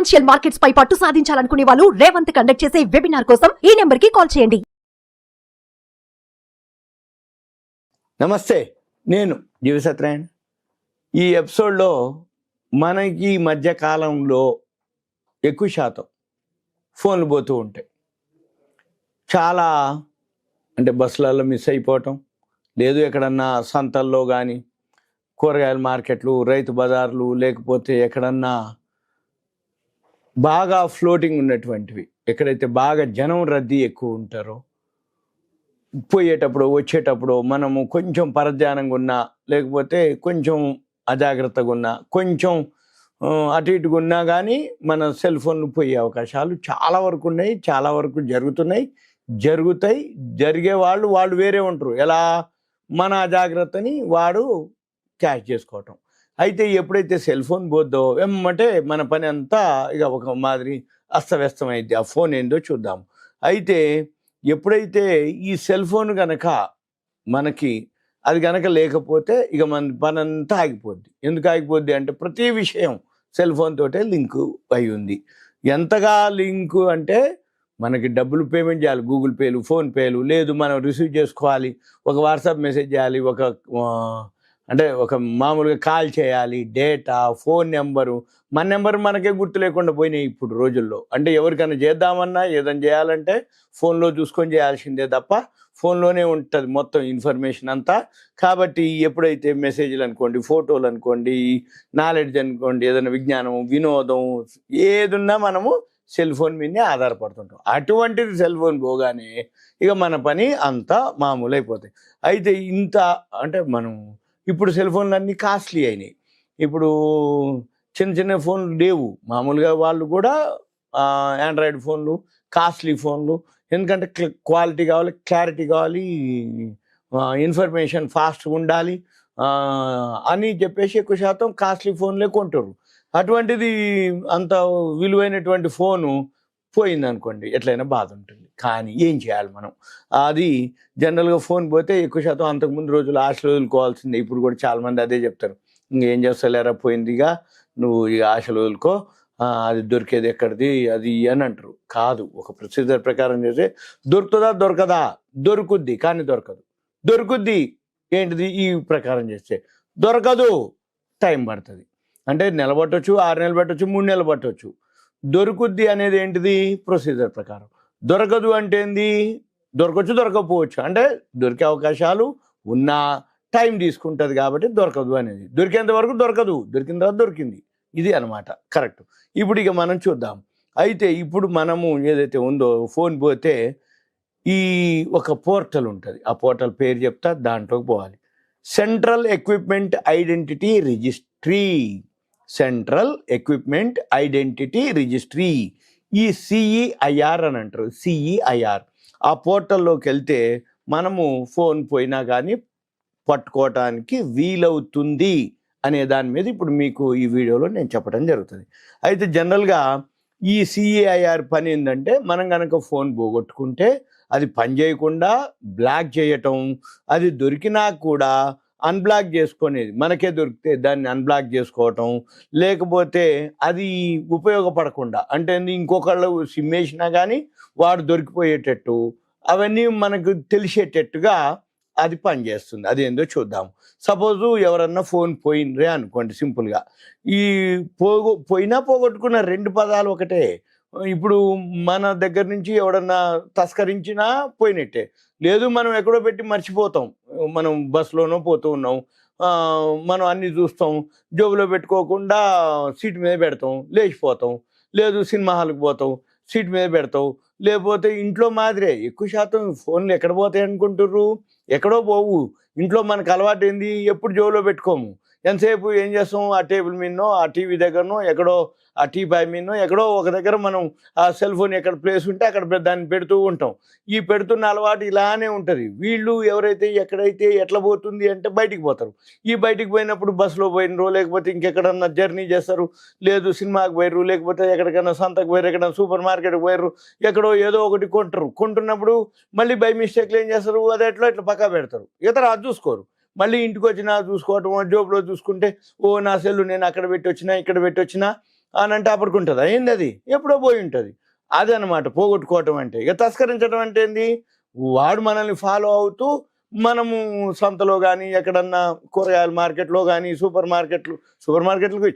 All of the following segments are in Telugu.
ఫైనాన్షియల్ మార్కెట్స్ పై పట్టు సాధించాలనుకునే వాళ్ళు రేవంత్ కండక్ట్ చేసే వెబినార్ కోసం ఈ నెంబర్ కి కాల్ చేయండి. నమస్తే, నేను జీవి సత్యనారాయణ. ఈ ఎపిసోడ్లో మనకి ఈ మధ్య కాలంలో ఎక్కువ శాతం ఫోన్లు పోతూ ఉంటాయి. చాలా అంటే బస్సులలో మిస్ అయిపోవటం, లేదు ఎక్కడన్నా సంతల్లో కానీ, కూరగాయల మార్కెట్లు, రైతు బజార్లు, లేకపోతే ఎక్కడన్నా బాగా ఫ్లోటింగ్ ఉన్నటువంటివి, ఎక్కడైతే బాగా జనం రద్దీ ఎక్కువ ఉంటారో, పోయేటప్పుడు వచ్చేటప్పుడు మనము కొంచెం పరధ్యానంగా ఉన్నా, లేకపోతే కొంచెం అజాగ్రత్తగా ఉన్నా, కొంచెం అటు ఇటుగా ఉన్నా కానీ మన సెల్ ఫోన్లు పోయే అవకాశాలు చాలా వరకు ఉన్నాయి, చాలా వరకు జరుగుతాయి. జరిగే వాళ్ళు వేరే ఉంటారు. ఎలా మన అజాగ్రత్తని వాడు క్యాచ్ చేసుకోవటం. అయితే ఎప్పుడైతే సెల్ ఫోన్ పోద్దో వెమ్మటే మన పని అంతా ఇక ఒక మాదిరి అస్తవ్యస్తమైంది. ఆ ఫోన్ ఏందో చూద్దాం. అయితే ఎప్పుడైతే ఈ సెల్ ఫోన్ కనుక మనకి అది కనుక లేకపోతే ఇక మన పని అంతా ఆగిపోద్ది. ఎందుకు ఆగిపోద్ది అంటే ప్రతి విషయం సెల్ ఫోన్ తోటే లింకు అయి ఉంది. ఎంతగా లింకు అంటే మనకి డబ్బులు పేమెంట్ చేయాలి, గూగుల్ పేలు, ఫోన్పేలు, లేదు మనం రిసీవ్ చేసుకోవాలి, ఒక వాట్సాప్ మెసేజ్ చేయాలి, ఒక మామూలుగా కాల్ చేయాలి, డేటా, ఫోన్ నెంబరు, మన నెంబర్ మనకే గుర్తు లేకుండా పోయినాయి ఇప్పుడు రోజుల్లో. అంటే ఎవరికైనా చేద్దామన్నా ఏదైనా చేయాలంటే ఫోన్లో చూసుకొని చేయాల్సిందే తప్ప ఫోన్లోనే ఉంటుంది మొత్తం ఇన్ఫర్మేషన్ అంతా. కాబట్టి ఎప్పుడైతే మెసేజ్లు అనుకోండి, ఫోటోలు అనుకోండి, నాలెడ్జ్ అనుకోండి, ఏదైనా విజ్ఞానం, వినోదం ఏదున్నా మనము సెల్ ఫోన్ మీదనే ఆధారపడుతుంటాం. అటువంటిది సెల్ ఫోన్ పోగానే ఇక మన పని అంతా మామూలు అయిపోతాయి. అయితే ఇంత అంటే మనం ఇప్పుడు సెల్ ఫోన్లు అన్నీ కాస్ట్లీ అయినాయి. ఇప్పుడు చిన్న ఫోన్లు లేవు. మామూలుగా వాళ్ళు కూడా ఆండ్రాయిడ్ ఫోన్లు, కాస్ట్లీ ఫోన్లు, ఎందుకంటే క్వాలిటీ కావాలి, క్లారిటీ కావాలి, ఇన్ఫర్మేషన్ ఫాస్ట్గా ఉండాలి అని చెప్పేసి ఎక్కువ శాతం కాస్ట్లీ ఫోన్లే కొంటారు. అటువంటిది అంత విలువైనటువంటి ఫోను పోయిందనుకోండి ఎట్లయినా బాధ ఉంటుంది. కానీ ఏం చేయాలి మనం? అది జనరల్గా ఫోన్ పోతే ఎక్కువ శాతం అంతకుముందు రోజులు ఆశలు వదులుకోవాల్సిందే. ఇప్పుడు కూడా చాలామంది అదే చెప్తారు, ఇంకేం చేస్తలేరా, పోయిందిగా, నువ్వు ఇక ఆశలు వదులుకో, అది దొరికేది ఎక్కడిది అది అని అంటారు. కాదు, ఒక ప్రొసీజర్ ప్రకారం చేస్తే దొరుకుతుందా దొరకదా? దొరుకుద్ది కానీ దొరకదు. దొరుకుద్ది ఏంటిది? ఈ ప్రకారం చేస్తే దొరకదు, టైం పడుతుంది. అంటే నెల పట్టవచ్చు, 6 నెలలు పట్టవచ్చు, 3 నెలలు పట్టవచ్చు. దొరుకుద్ది అనేది ఏంటిది? ప్రొసీజర్ ప్రకారం. దొరకదు అంటే ఏంది? దొరకవచ్చు, దొరకకపోవచ్చు. అంటే దొరికే అవకాశాలు ఉన్నా టైం తీసుకుంటుంది కాబట్టి దొరకదు అనేది. దొరికేంత వరకు దొరకదు, దొరికిన తర్వాత దొరికింది, ఇది అనమాట కరెక్ట్. ఇప్పుడు ఇక మనం చూద్దాం. అయితే ఇప్పుడు మనము ఏదైతే ఉందో ఫోన్ పోతే ఈ ఒక పోర్టల్ ఉంటుంది. ఆ పోర్టల్ పేరు చెప్తా, దాంట్లోకి పోవాలి. Central equipment identity registry. Central equipment identity registry, ఈ CEIR అని అంటారు. CEIR ఆ పోర్టల్లోకి వెళ్తే మనము ఫోన్ పోయినా కానీ పట్టుకోవటానికి వీలవుతుంది అనే దాని మీద ఇప్పుడు మీకు ఈ వీడియోలో నేను చెప్పడం జరుగుతుంది. అయితే జనరల్గా ఈ CEIR పని ఏంటంటే, మనం కనుక ఫోన్ పోగొట్టుకుంటే అది పని చేయకుండా బ్లాక్ చేయటం, అది దొరికినా కూడా అన్బ్లాక్ చేసుకునేది, మనకే దొరికితే దాన్ని అన్బ్లాక్ చేసుకోవటం, లేకపోతే అది ఉపయోగపడకుండా అంటే ఇంకొకళ్ళు సిమ్ వేసినా కానీ వాడు దొరికిపోయేటట్టు, అవన్నీ మనకు తెలిసేటట్టుగా అది పనిచేస్తుంది. అదేందో చూద్దాం. సపోజు ఎవరన్నా ఫోన్ పోయినరే అనుకోండి, సింపుల్గా ఈ పోగొట్టుకున్న 2 పదాలు ఒకటే. ఇప్పుడు మన దగ్గర నుంచి ఎవడన్నా తస్కరించినా పోయినట్టే. లేదు, మనం ఎక్కడో పెట్టి మర్చిపోతాం, మనం బస్సులోనో పోతూ ఉన్నాం, మనం అన్నీ చూస్తాం, జోబులో పెట్టుకోకుండా సీట్ మీద పెడతాం, లేచిపోతాం. లేదు, సినిమా హాల్కి పోతాం, సీట్ మీద పెడతాం. లేకపోతే ఇంట్లో మాదిరే ఎక్కువ శాతం ఫోన్లు ఎక్కడ పోతాయి అనుకుంటుర్రు? ఎక్కడో పోవు. ఇంట్లో మనకు అలవాటు ఏంది, ఎప్పుడు జోబులో పెట్టుకోము. ఎంతసేపు ఏం చేస్తాం, ఆ టేబుల్ మీదనో, ఆ టీవీ దగ్గరనో, ఎక్కడో ఆ టీపాయ్ మీదనో, ఎక్కడో ఒక దగ్గర మనం ఆ సెల్ ఫోన్ ఎక్కడ ప్లేస్ ఉంటే అక్కడ దాన్ని పెడుతూ ఉంటాం. ఈ పెడుతున్న అలవాటు ఇలానే ఉంటుంది. వీళ్ళు ఎవరైతే ఎక్కడైతే ఎట్లా పోతుంది అంటే బయటికి పోతారు. ఈ బయటికి పోయినప్పుడు బస్సులో పోయినరు, లేకపోతే ఇంకెక్కడన్నా జర్నీ చేస్తారు, లేదు సినిమాకి పోయిర్రు, లేకపోతే ఎక్కడికైనా సంతకు పోయారు, ఎక్కడైనా సూపర్ మార్కెట్కి పోయారు, ఎక్కడో ఏదో ఒకటి కొంటున్నప్పుడు మళ్ళీ బై మిస్టేక్లు ఏం చేస్తారు, అది ఎట్లా పక్కా పెడతారు, ఇతర అది చూసుకోరు. మళ్ళీ ఇంటికి వచ్చినా చూసుకోవటం, జోబులో చూసుకుంటే, ఓ నా సెల్లు నేను అక్కడ పెట్టి వచ్చినా, ఇక్కడ పెట్టి వచ్చినా, అని అంటే అప్పటికి ఉంటుందా ఏంది అది ఎప్పుడో పోయి ఉంటుంది. అదనమాట పోగొట్టుకోవటం అంటే. ఇక తస్కరించడం అంటే ఏంది, వాడు మనల్ని ఫాలో అవుతూ మనము సంతలో కానీ ఎక్కడన్నా కూరగాయల మార్కెట్లో కానీ సూపర్ మార్కెట్లకు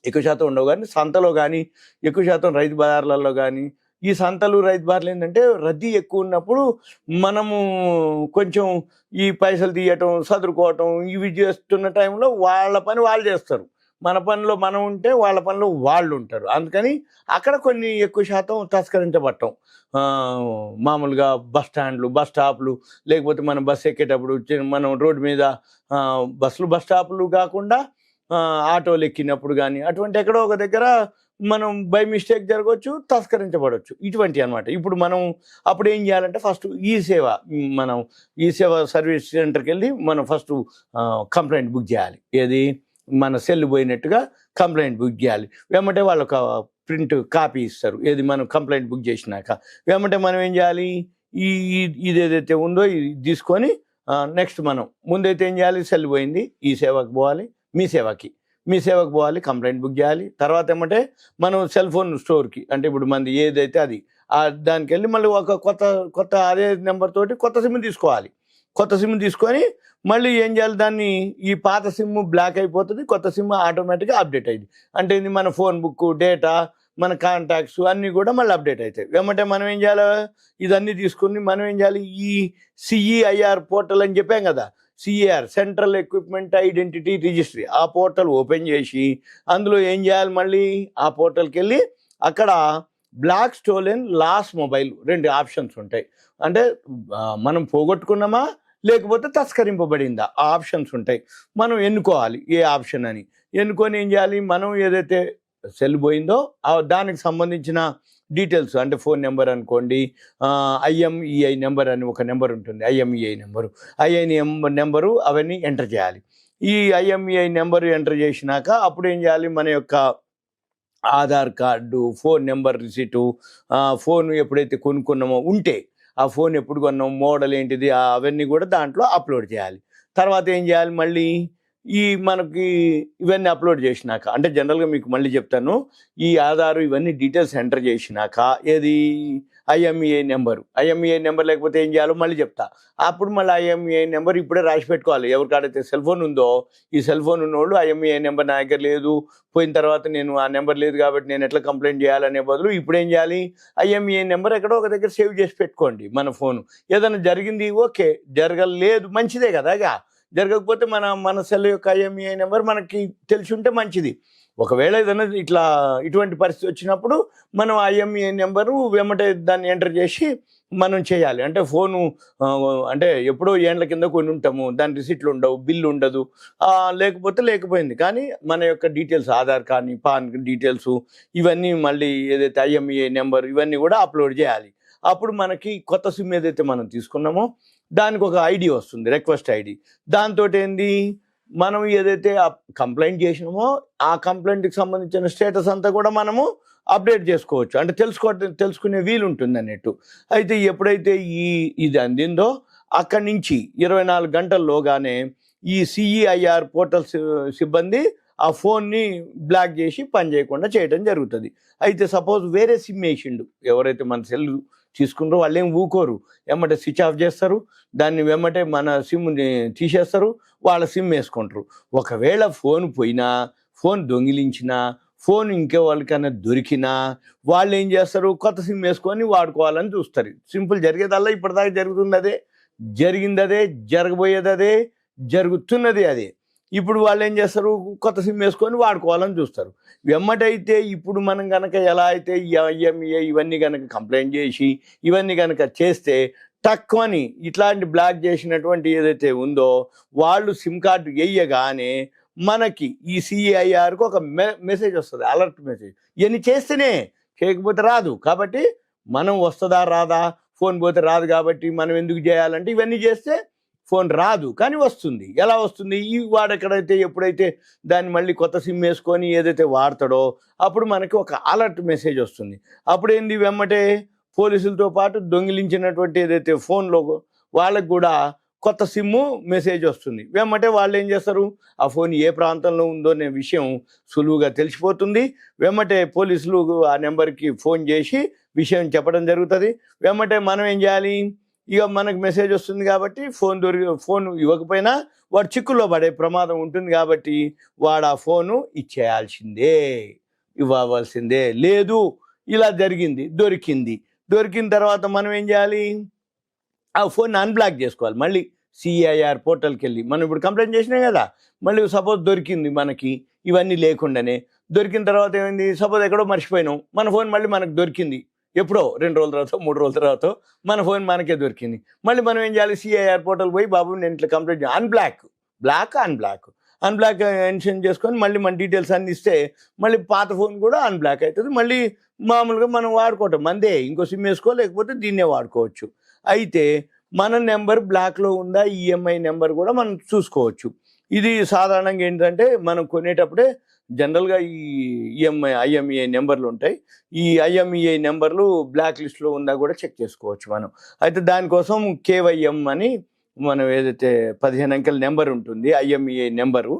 ఎక్కువ శాతం ఉండవు, కానీ సంతలో కానీ ఎక్కువ శాతం రైతు బజార్లలో కానీ, ఈ సంతలు రైతు బజార్లు ఏంటంటే రద్దీ ఎక్కువ ఉన్నప్పుడు మనము కొంచెం ఈ పైసలు తీయటం సదురుకోవటం ఇవి చేస్తున్న టైంలో వాళ్ళ పని వాళ్ళు చేస్తారు, మన పనిలో మనం ఉంటే వాళ్ళ పనిలో వాళ్ళు ఉంటారు. అందుకని అక్కడ కొన్ని ఎక్కువ శాతం తస్కరించబడటం. మామూలుగా బస్ స్టాప్లు, లేకపోతే మనం బస్సు ఎక్కేటప్పుడు మనం రోడ్డు మీద బస్ స్టాపులు కాకుండా ఆటోలు ఎక్కినప్పుడు కానీ అటువంటి ఎక్కడో ఒక దగ్గర మనం బై మిస్టేక్ జరగవచ్చు, తస్కరించబడవచ్చు, ఇటువంటి అనమాట. ఇప్పుడు మనం అప్పుడు ఏం చేయాలంటే ఫస్ట్ మనం ఈ సేవ సర్వీస్ సెంటర్కి వెళ్ళి మనం ఫస్ట్ కంప్లైంట్ బుక్ చేయాలి. ఏది మన సెల్ పోయినట్టుగా కంప్లైంట్ బుక్ చేయాలి. వెంబటే వాళ్ళు ఒక ప్రింట్ కాపీ ఇస్తారు, ఏది మనం కంప్లైంట్ బుక్ చేసినాక. వెంబటే మనం ఏం చేయాలి, ఇది ఏదైతే ఉందో ఇది తీసుకొని నెక్స్ట్ మనం ముందైతే ఏం చేయాలి, సెల్ పోయింది ఈ సేవకు పోవాలి, మీ సేవకు పోవాలి, కంప్లైంట్ బుక్ చేయాలి. తర్వాత ఏమంటే మనం సెల్ ఫోన్ స్టోర్కి, అంటే ఇప్పుడు మనది ఏదైతే అది దానికి వెళ్ళి మళ్ళీ ఒక కొత్త అదే నెంబర్ తోటి కొత్త సిమ్ తీసుకోవాలి. కొత్త సిమ్ తీసుకొని మళ్ళీ ఏం చేయాలి, దాన్ని ఈ పాత సిమ్ బ్లాక్ అయిపోతుంది, కొత్త సిమ్ ఆటోమేటిక్గా అప్డేట్ అయింది. అంటే ఇది మన ఫోన్ బుక్ డేటా, మన కాంటాక్ట్స్ అన్నీ కూడా మళ్ళీ అప్డేట్ అవుతాయి. ఏమంటే మనం ఏం చేయాలి, ఇదన్నీ తీసుకుని మనం ఏం చేయాలి, ఈ CEIR పోర్టల్ అని చెప్పాం కదా, CEIR central equipment identity registry, ఆ పోర్టల్ ఓపెన్ చేసి అందులో ఏం చేయాలి, మళ్ళీ ఆ పోర్టల్కి వెళ్ళి అక్కడ block stolen loss mobile 2 options ఉంటాయి. అంటే మనం పోగొట్టుకున్నామా లేకపోతే తస్కరింపబడిందా ఆ ఆప్షన్స్ ఉంటాయి. మనం ఎన్నుకోవాలి ఏ ఆప్షన్ అని. ఎన్నుకొని ఏం చేయాలి, మనం ఏదైతే సెల్ పోయిందో దానికి సంబంధించిన డీటెయిల్స్, అంటే ఫోన్ నెంబర్ అనుకోండి, IMEI నెంబర్ అని ఒక నెంబర్ ఉంటుంది, IMEI నెంబరు అవన్నీ ఎంటర్ చేయాలి. ఈ IMEI నెంబరు ఎంటర్ చేసినాక అప్పుడు ఏం చేయాలి, మన యొక్క Aadhaar card, phone number receipt, phone ఎప్పుడైతే కొనుక్కున్నామో ఉంటే ఆ ఫోన్ ఎప్పుడు కొన్నాం, మోడల్ ఏంటిది, అవన్నీ కూడా దాంట్లో అప్లోడ్ చేయాలి. తర్వాత ఏం చేయాలి, మళ్ళీ మనకి ఇవన్నీ అప్లోడ్ చేసినాక, అంటే జనరల్గా మీకు మళ్ళీ చెప్తాను, ఈ ఆధారు ఇవన్నీ డీటెయిల్స్ ఎంటర్ చేసినాక ఏది IMEI నెంబర్ లేకపోతే ఏం చేయాలో మళ్ళీ చెప్తా. అప్పుడు మళ్ళీ IMEI నెంబర్ ఇప్పుడే రాసి పెట్టుకోవాలి. ఎవరికాడైతే సెల్ ఫోన్ ఉందో, ఈ సెల్ ఫోన్ ఉన్నోళ్ళు IMEI నెంబర్ నా దగ్గర లేదు, పోయిన తర్వాత నేను ఆ నెంబర్ లేదు కాబట్టి నేను ఎట్లా కంప్లైంట్ చేయాలనే బదులు ఇప్పుడు ఏం చేయాలి, IMEI నెంబర్ ఎక్కడో ఒక దగ్గర సేవ్ చేసి పెట్టుకోండి. మన ఫోన్ ఏదైనా జరిగింది ఓకే, జరగలేదు మంచిదే కదా, జరగకపోతే మన సెల్ యొక్క IMEI నెంబర్ మనకి తెలిసి ఉంటే మంచిది. ఒకవేళ ఏదైనా ఇటువంటి పరిస్థితి వచ్చినప్పుడు మనం IMEI నెంబరు వెంబటే దాన్ని ఎంటర్ చేసి మనం చేయాలి. అంటే ఫోను అంటే ఎప్పుడో ఏండ్ల కింద కొన్ని ఉంటాము, దాని రిసిట్లు ఉండవు, బిల్లు ఉండదు, లేకపోయింది. కానీ మన యొక్క డీటెయిల్స్ ఆధార్ కార్డ్ని, పాన్ డీటెయిల్స్ ఇవన్నీ మళ్ళీ ఏదైతే IMEI నెంబర్ ఇవన్నీ కూడా అప్లోడ్ చేయాలి. అప్పుడు మనకి కొత్త సిమ్ ఏదైతే మనం తీసుకున్నామో దానికి ఒక ఐడి వస్తుంది, రిక్వెస్ట్ ఐడి. దాంతో ఏంది, మనం ఏదైతే కంప్లైంట్ చేసినామో ఆ కంప్లైంట్కి సంబంధించిన స్టేటస్ అంతా కూడా మనము అప్డేట్ చేసుకోవచ్చు, అంటే తెలుసుకునే వీలు ఉంటుంది అన్నట్టు. అయితే ఎప్పుడైతే ఇది అందిందో అక్కడి నుంచి 24 గంటల్లోగానే ఈ CEIR పోర్టల్ సిబ్బంది ఆ ఫోన్ని బ్లాక్ చేసి పని చేయకుండా చేయడం జరుగుతుంది. అయితే సపోజ్ వేరే సిమ్ వేసిండు, ఎవరైతే మన సెల్ తీసుకుంటారో వాళ్ళు ఏం ఊకోరు, వెంబటే స్విచ్ ఆఫ్ చేస్తారు, దాన్ని వెంబటే మన సిమ్ని తీసేస్తారు, వాళ్ళ సిమ్ వేసుకుంటారు. ఒకవేళ ఫోన్ పోయినా, ఫోన్ దొంగిలించినా, ఫోన్ ఇంకే వాళ్ళకన్నా దొరికినా వాళ్ళు ఏం చేస్తారు, కొత్త సిమ్ వేసుకొని వాడుకోవాలని చూస్తారు. సింపుల్, జరిగేదల్లా ఇప్పటిదాకా జరుగుతుంది అదే, జరిగింది అదే, జరగబోయేది అదే, జరుగుతున్నది అదే. ఇప్పుడు వాళ్ళు ఏం చేస్తారు, కొత్త సిమ్ వేసుకొని వాడుకోవాలని చూస్తారు. వెమ్మటైతే ఇప్పుడు మనం కనుక ఎలా అయితే IMEI ఇవన్నీ కనుక కంప్లైంట్ చేసి ఇవన్నీ కనుక చేస్తే తక్కువని ఇట్లాంటి బ్లాక్ చేసినటువంటి ఏదైతే ఉందో వాళ్ళు సిమ్ కార్డు వేయగానే మనకి ఈ CEIRకు ఒక మెసేజ్ వస్తుంది, అలర్ట్ మెసేజ్. ఇవన్నీ చేస్తేనే, చేయకపోతే రాదు. కాబట్టి మనం వస్తుందా రాదా, ఫోన్ పోతే రాదు కాబట్టి మనం ఎందుకు చేయాలంటే ఇవన్నీ చేస్తే ఫోన్ రాదు కానీ వస్తుంది. ఎలా వస్తుంది, వాడెక్కడైతే ఎప్పుడైతే దాన్ని మళ్ళీ కొత్త సిమ్ వేసుకొని ఏదైతే వాడతాడో అప్పుడు మనకి ఒక అలర్ట్ మెసేజ్ వస్తుంది. అప్పుడు ఏంది, వెమ్మటే పోలీసులతో పాటు దొంగిలించినటువంటి ఏదైతే ఫోన్లో వాళ్ళకు కూడా కొత్త సిమ్ము మెసేజ్ వస్తుంది. వెమ్మటే వాళ్ళు ఏం చేస్తారు, ఆ ఫోన్ ఏ ప్రాంతంలో ఉందో అనే విషయం సులువుగా తెలిసిపోతుంది. వెమ్మటే పోలీసులు ఆ నెంబర్కి ఫోన్ చేసి విషయం చెప్పడం జరుగుతుంది. వెమ్మటే మనం ఏం చేయాలి, ఇక మనకు మెసేజ్ వస్తుంది కాబట్టి ఫోన్ ఇవ్వకపోయినా వాడు చిక్కుల్లో పడే ప్రమాదం ఉంటుంది కాబట్టి వాడు ఆ ఫోను ఇచ్చేయాల్సిందే, ఇవ్వవలసిందే. లేదు ఇలా జరిగింది, దొరికిన తర్వాత మనం ఏం చేయాలి, ఆ ఫోన్ అన్బ్లాక్ చేసుకోవాలి. మళ్ళీ సిఐఆర్ పోర్టల్కి వెళ్ళి మనం ఇప్పుడు కంప్లైంట్ చేసినాం కదా, మళ్ళీ సపోజ్ దొరికింది మనకి ఇవన్నీ లేకుండానే, దొరికిన తర్వాత ఏమైంది, సపోజ్ ఎక్కడో మర్చిపోయినాం, మన ఫోన్ మళ్ళీ మనకు దొరికింది, ఎప్పుడో 2 రోజుల తర్వాత 3 రోజుల తర్వాత మన ఫోన్ మనకే దొరికింది. మళ్ళీ మనం ఏం చేయాలి, సిఐఆర్ పోర్టల్ పోయి బాబు నేను ఇట్లా కంప్లైంట్ అన్బ్లాక్ మెన్షన్ చేసుకొని మళ్ళీ మన డీటెయిల్స్ అన్ని ఇస్తే మళ్ళీ పాత ఫోన్ కూడా అన్బ్లాక్ అవుతుంది. మళ్ళీ మామూలుగా మనం వాడుకోవటం మందే, ఇంకో సిమ్ వేసుకో లేకపోతే దీన్నే వాడుకోవచ్చు. అయితే మన నెంబర్ బ్లాక్లో ఉందా, ఈఎంఐ నెంబర్ కూడా మనం చూసుకోవచ్చు. ఇది సాధారణంగా ఏంటంటే మనం కొనేటప్పుడే జనరల్గా ఈ ఐఎంఈఐ నెంబర్లు ఉంటాయి. ఈ ఐఎంఈఐ నెంబర్లు బ్లాక్ లిస్ట్లో ఉందా కూడా చెక్ చేసుకోవచ్చు మనం. అయితే దానికోసం కేవైఎం అని మనం ఏదైతే 15 అంకెల నెంబర్ ఉంటుంది ఐఎంఈఐ నెంబరు,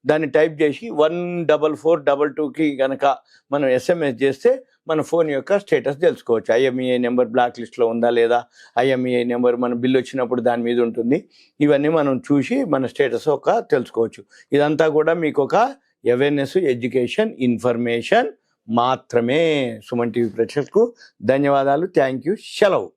దాన్ని టైప్ చేసి 14422కి కనుక మనం ఎస్ఎంఎస్ చేస్తే మన ఫోన్ యొక్క స్టేటస్ తెలుసుకోవచ్చు. ఐఎంఈఐ నెంబర్ బ్లాక్ లిస్ట్లో ఉందా లేదా, ఐఎంఈఐ నెంబర్ మన బిల్ వచ్చినప్పుడు దాని మీద ఉంటుంది. ఇవన్నీ మనం చూసి మన స్టేటస్ తెలుసుకోవచ్చు. ఇదంతా కూడా మీకు ఒక అవేర్నెస్, ఎడ్యుకేషన్, ఇన్ఫర్మేషన్ మాత్రమే. సుమన్ టీవీ ప్రేక్షకులకు ధన్యవాదాలు. Thank you. సెలవు.